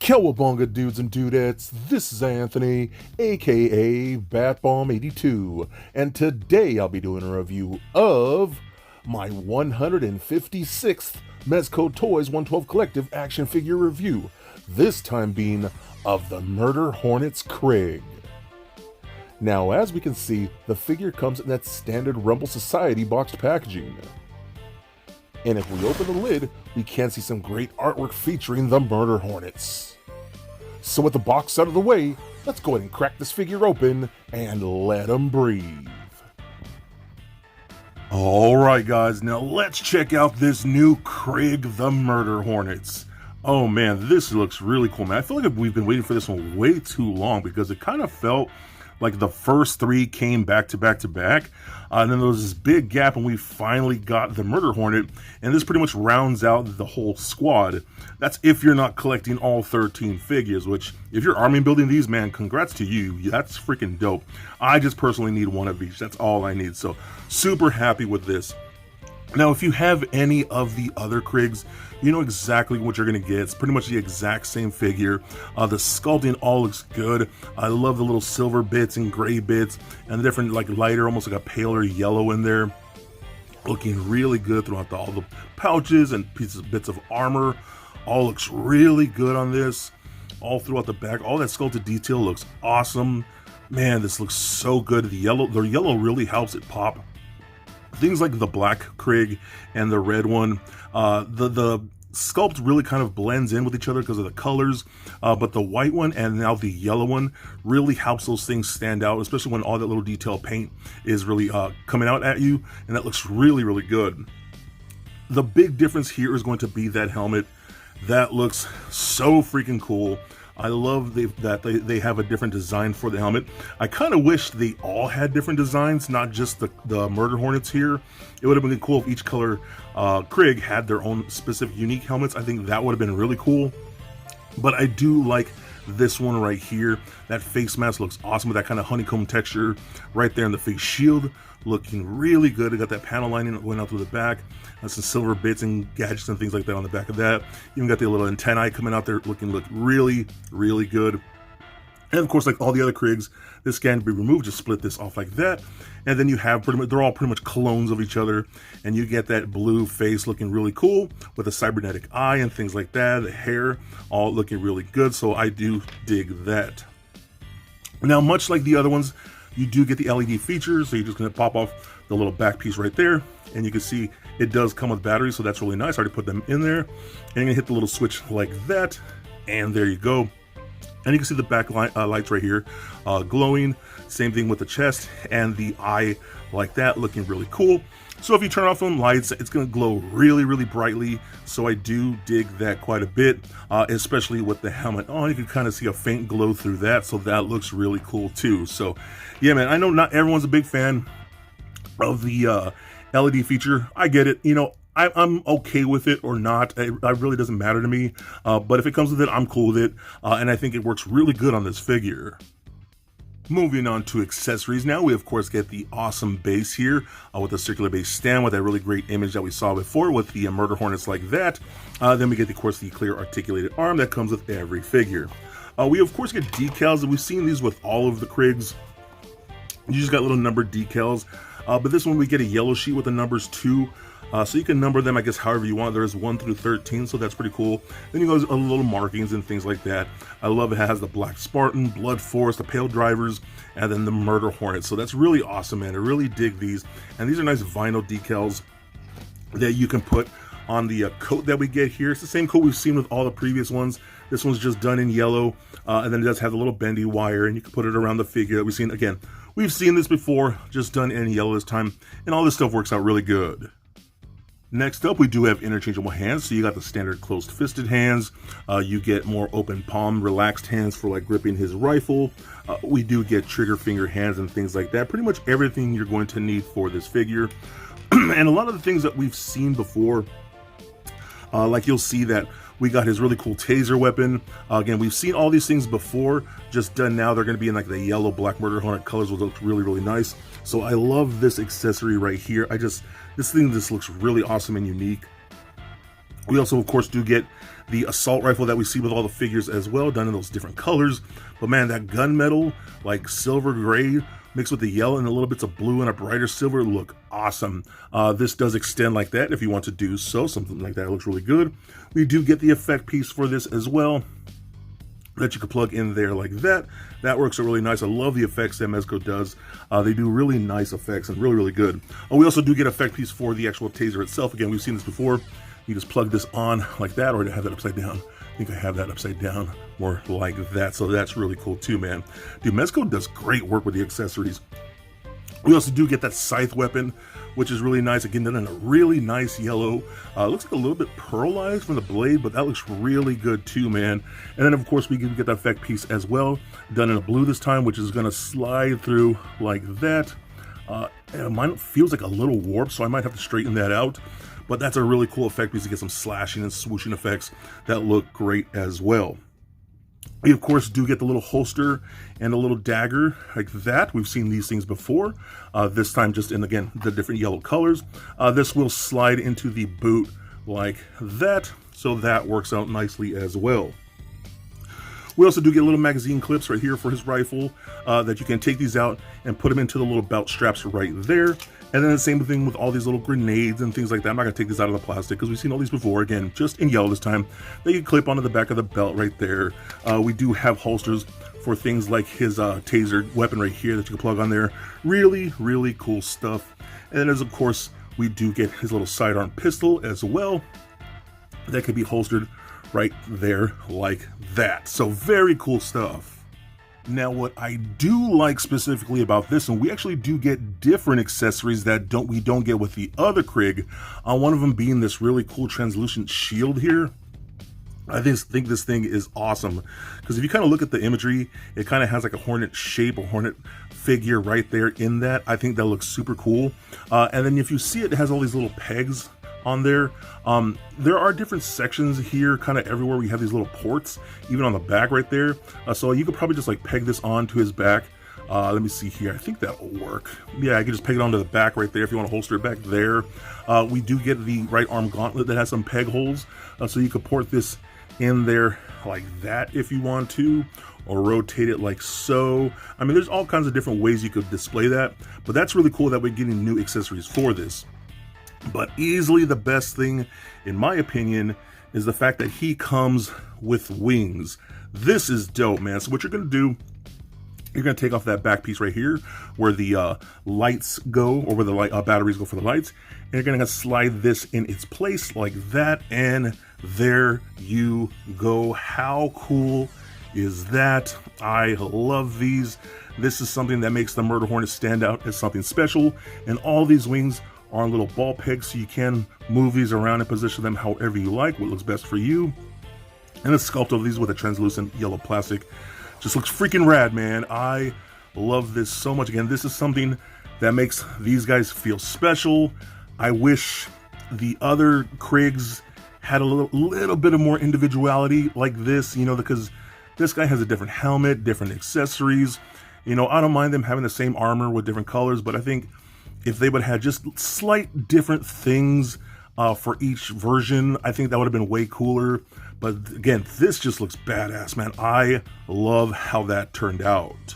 Cowabunga dudes and dudettes, this is Anthony, aka BatBomb82, and today I'll be doing a review of my 156th Mezco Toyz 112 Collective action figure review, this time being of the Murder Hornets Krig. Now, as we can see, the figure comes in that standard Rumble Society boxed packaging. And if we open the lid, we can see some great artwork featuring the Murder Hornets. So with the box out of the way, let's go ahead and crack this figure open and let them breathe. Alright guys, now let's check out this new Krig, the Murder Hornets. Oh man, this looks really cool, man. I feel like we've been waiting for this one way too long because it kind of felt like the first three came back to back to back. And then there was this big gap and we finally got the Murder Hornet, and this pretty much rounds out the whole squad. That's if you're not collecting all 13 figures, which if you're army building these, man, congrats to you. That's freaking dope. I just personally need one of each. That's all I need. So super happy with this. Now, if you have any of the other Krigs, you know exactly what you're going to get. It's pretty much the exact same figure. The sculpting all looks good. I love the little silver bits and gray bits and the different, like, lighter, almost like a paler yellow in there. Looking really good throughout all the pouches and bits of armor. All looks really good on this. All throughout the back. All that sculpted detail looks awesome. Man, this looks so good. The yellow really helps it pop. Things like the black Krig and the red one, the sculpt really kind of blends in with each other because of the colors, but the white one and now the yellow one really helps those things stand out, especially when all that little detail paint is really coming out at you, and that looks really, really good. The big difference here is going to be that helmet. That looks so freaking cool. I love that they have a different design for the helmet. I kind of wish they all had different designs, not just the Murder Hornets here. It would have been cool if each color Krig had their own specific unique helmets. I think that would have been really cool. But I do like this one right here. That face mask looks awesome with that kind of honeycomb texture right there in the face shield. Looking really good. It got that panel lining going out through the back. That's some silver bits and gadgets and things like that on the back of that. Even got the little antennae coming out there, look really, really good. And of course, like all the other Krigs, this can be removed. Just split this off like that, and then you have they're all pretty much clones of each other, and you get that blue face looking really cool with a cybernetic eye and things like that. The hair all looking really good, so I do dig that. Now, much like the other ones, you do get the LED features, so you're just going to pop off the little back piece right there, and you can see it does come with batteries, so that's really nice. I already put them in there, and you're going to hit the little switch like that, and there you go. And you can see the back lights right here glowing. Same thing with the chest and the eye like that, looking really cool. So if you turn off them lights, it's going to glow really, really brightly. So I do dig that quite a bit, especially with the helmet on. You can kind of see a faint glow through that, so that looks really cool too. So yeah, man, I know not everyone's a big fan of the LED feature. I get it. You know, I'm okay with it or not. It really doesn't matter to me. But if it comes with it, I'm cool with it. And I think it works really good on this figure. Moving on to accessories now, we of course get the awesome base here with the circular base stand with that really great image that we saw before with the Murder Hornets like that. Then we get, of course, the clear articulated arm that comes with every figure. We of course get decals, and we've seen these with all of the Krigs. You just got little numbered decals, but this one we get a yellow sheet with the numbers 2. So you can number them, I guess, however you want. There's 1 through 13, so that's pretty cool. Then you go a little markings and things like that. I love it has the Black Spartan, Blood Force, the Pale Drivers, and then the Murder Hornet. So that's really awesome, man. I really dig these. And these are nice vinyl decals that you can put on the coat that we get here. It's the same coat we've seen with all the previous ones. This one's just done in yellow, and then it does have a little bendy wire, and you can put it around the figure that we've seen. Again, we've seen this before, just done in yellow this time, and all this stuff works out really good. Next up, we do have interchangeable hands. So you got the standard closed-fisted hands. You get more open palm, relaxed hands for like gripping his rifle. We do get trigger finger hands and things like that. Pretty much everything you're going to need for this figure. And a lot of the things that we've seen before, like you'll see that we got his really cool taser weapon. Again, we've seen all these things before, just done now. They're going to be in like the yellow black murder hornet colors, which looks really, really nice. So I love this accessory right here. This thing just looks really awesome and unique. We also, of course, do get the assault rifle that we see with all the figures as well, done in those different colors. But man, that gunmetal, like silver gray, mixed with the yellow and a little bits of blue and a brighter silver, look awesome. This does extend like that if you want to do so, something like that. It looks really good. We do get the effect piece for this as well that you can plug in there like that. That works out really nice. I love the effects that Mezco does. They do really nice effects and really, really good. We also do get effect piece for the actual taser itself. Again, we've seen this before. You just plug this on like that, or to have that upside down. I think I have that upside down more like that. So that's really cool too, man. Dude, Mezco does great work with the accessories. We also do get that scythe weapon, which is really nice. Again, done in a really nice yellow. Looks like a little bit pearlized from the blade, but that looks really good too, man. And then, of course, we can get that effect piece as well, done in a blue this time, which is going to slide through like that. And mine feels like a little warped, so I might have to straighten that out. But that's a really cool effect piece to get some slashing and swooshing effects that look great as well. We, of course, do get the little holster and a little dagger like that. We've seen these things before. This time just in, again, the different yellow colors. This will slide into the boot like that. So that works out nicely as well. We also do get little magazine clips right here for his rifle that you can take these out and put them into the little belt straps right there. And then the same thing with all these little grenades and things like that. I'm not going to take these out of the plastic because we've seen all these before. Again, just in yellow this time. They can clip onto the back of the belt right there. We do have holsters for things like his taser weapon right here that you can plug on there. Really, really cool stuff. And then, as of course, we do get his little sidearm pistol as well. That could be holstered right there like that. So very cool stuff. Now, what I do like specifically about this, and we actually do get different accessories that we don't get with the other Krig, one of them being this really cool translucent shield here. I just think this thing is awesome because if you kind of look at the imagery, it kind of has like a hornet shape, a hornet figure right there in that. I think that looks super cool. And then if you see it, it has all these little pegs on there. There are different sections here kind of everywhere. We have these little ports even on the back right there, so you could probably just like peg this onto his back. Let me see here. I think that'll work. Yeah, I can just peg it onto the back right there if you want to holster it back there. We do get the right arm gauntlet that has some peg holes, so you could port this in there like that if you want to, or rotate it like so. I mean, there's all kinds of different ways you could display that, but that's really cool that we're getting new accessories for this. But easily the best thing, in my opinion, is the fact that he comes with wings. This is dope, man. So what you're going to do, you're going to take off that back piece right here where the lights go, or where the batteries go for the lights. And you're going to slide this in its place like that. And there you go. How cool is that? I love these. This is something that makes the Murder Hornet stand out as something special. And all these wings are on little ball pegs, so you can move these around and position them however you like, what looks best for you. And the sculpt of these with a translucent yellow plastic just looks freaking rad, man. I love this so much. Again, this is something that makes these guys feel special. I wish the other Krigs had a little bit of more individuality like this, you know, because this guy has a different helmet, different accessories. You know, I don't mind them having the same armor with different colors, but I think if they would have just slight different things for each version, I think that would have been way cooler. But again, this just looks badass, man. I love how that turned out.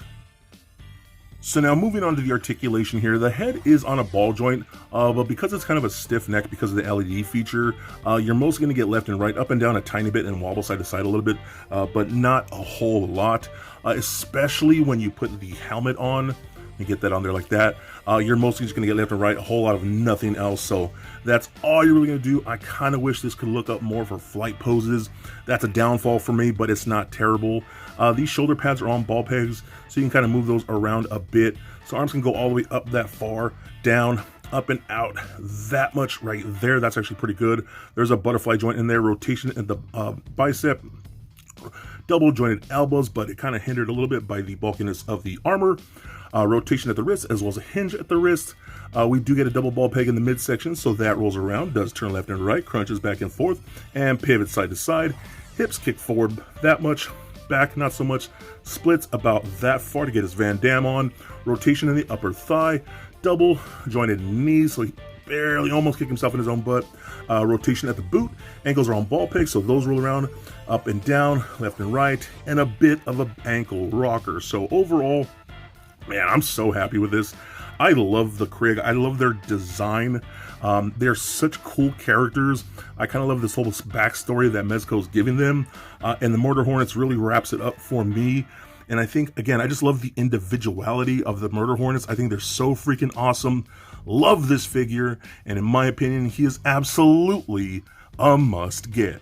So now moving on to the articulation here, the head is on a ball joint, but because it's kind of a stiff neck because of the LED feature, you're mostly going to get left and right, up and down a tiny bit and wobble side to side a little bit, but not a whole lot, especially when you put the helmet on. You get that on there like that. You're mostly just going to get left and right, a whole lot of nothing else. So that's all you're really going to do. I kind of wish this could look up more for flight poses. That's a downfall for me, but it's not terrible. These shoulder pads are on ball pegs, so you can kind of move those around a bit. So arms can go all the way up that far, down. up and out that much right there. That's actually pretty good. There's a butterfly joint in there, rotation in the bicep, double jointed elbows, but it kind of hindered a little bit by the bulkiness of the armor. Rotation at the wrist, as well as a hinge at the wrist. We do get a double ball peg in the midsection, so that rolls around, does turn left and right, crunches back and forth, and pivots side to side. Hips kick forward that much, back not so much, splits about that far to get his Van Damme on. Rotation in the upper thigh, double jointed knees, so he barely almost kicked himself in his own butt. Rotation at the boot, ankles are on ball pegs, so those roll around up and down, left and right, and a bit of an ankle rocker. So overall, man, I'm so happy with this. I love the Krig. I love their design. They're such cool characters. I kind of love this whole backstory that Mezco's giving them. And the Murder Hornets really wraps it up for me. And I think, again, I just love the individuality of the Murder Hornets. I think they're so freaking awesome. Love this figure. And in my opinion, he is absolutely a must-get.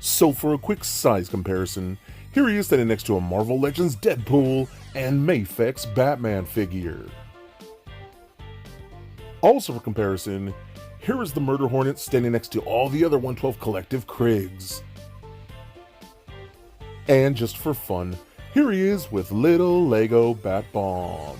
So for a quick size comparison, here he is standing next to a Marvel Legends Deadpool and Mafex Batman figure. Also for comparison, here is the Murder Hornet standing next to all the other 112 Collective Krigs. And just for fun, here he is with little Lego Bat Bomb.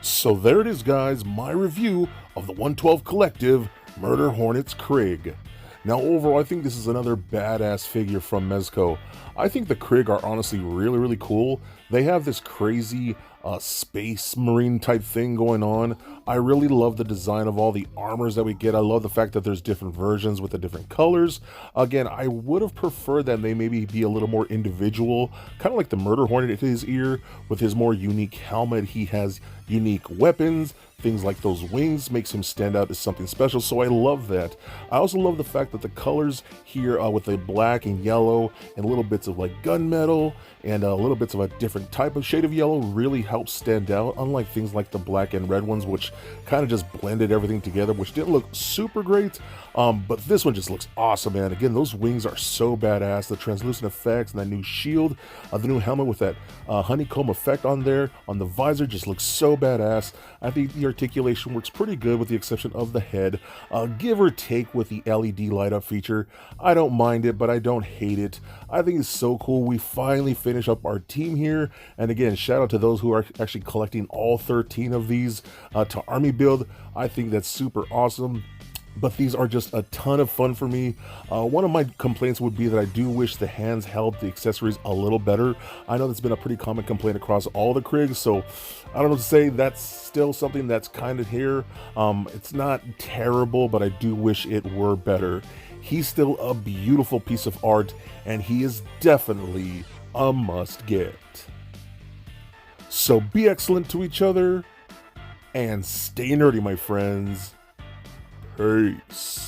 So there it is, guys, my review of the 112 Collective Murder Hornets Krig. Now overall, I think this is another badass figure from Mezco. I think the Krig are honestly really cool. They have this crazy space marine type thing going on. I really love the design of all the armors that we get. I love the fact that there's different versions with the different colors. Again, I would have preferred that they maybe be a little more individual, kind of like the Murder Hornet at his ear. With his more unique helmet, he has unique weapons. Things like those wings makes him stand out as something special, so I love that. I also love the fact that the colors here with the black and yellow and little bits of like gunmetal and little bits of a different type of shade of yellow really helps stand out, unlike things like the black and red ones, which kind of just blended everything together, which didn't look super great. But this one just looks awesome, man. Again, those wings are so badass. The translucent effects and that new shield, the new helmet with that honeycomb effect on there, on the visor, just looks so badass. I think the articulation works pretty good with the exception of the head. Give or take with the LED light up feature. I don't mind it, but I don't hate it. I think it's so cool. We finally finish up our team here. And again, shout out to those who are actually collecting all 13 of these to army build. I think that's super awesome. But these are just a ton of fun for me. One of my complaints would be that I do wish the hands held the accessories a little better. I know that's been a pretty common complaint across all the Krigs, so I don't know what to say. That's still something that's kind of here. It's not terrible, but I do wish it were better. He's still a beautiful piece of art, and he is definitely a must-get. So be excellent to each other, and stay nerdy, my friends. Peace.